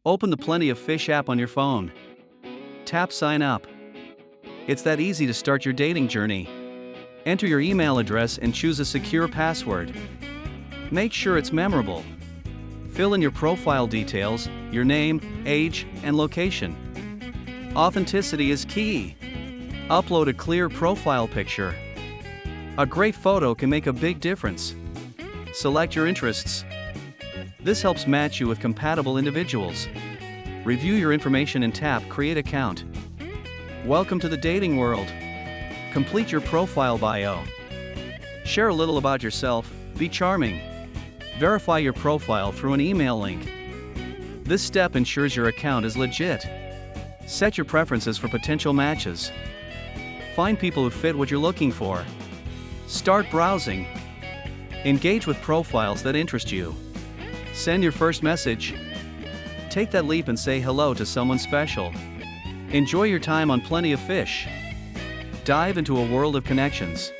Open the Plenty of Fish app on your phone. Tap Sign Up. It's that easy to start your dating journey. Enter your email address and choose a secure password. Make sure it's memorable. Fill in your profile details, your name, age, and location. Authenticity is key. Upload a clear profile picture. A great photo can make a big difference. Select your interests. This helps match you with compatible individuals. Review your information and tap Create Account. Welcome to the dating world. Complete your profile bio. Share a little about yourself, be charming. Verify your profile through an email link. This step ensures your account is legit. Set your preferences for potential matches. Find people who fit what you're looking for. Start browsing. Engage with profiles that interest you. Send your first message. Take that leap and say hello to someone special. Enjoy your time on Plenty of Fish. Dive into a world of connections.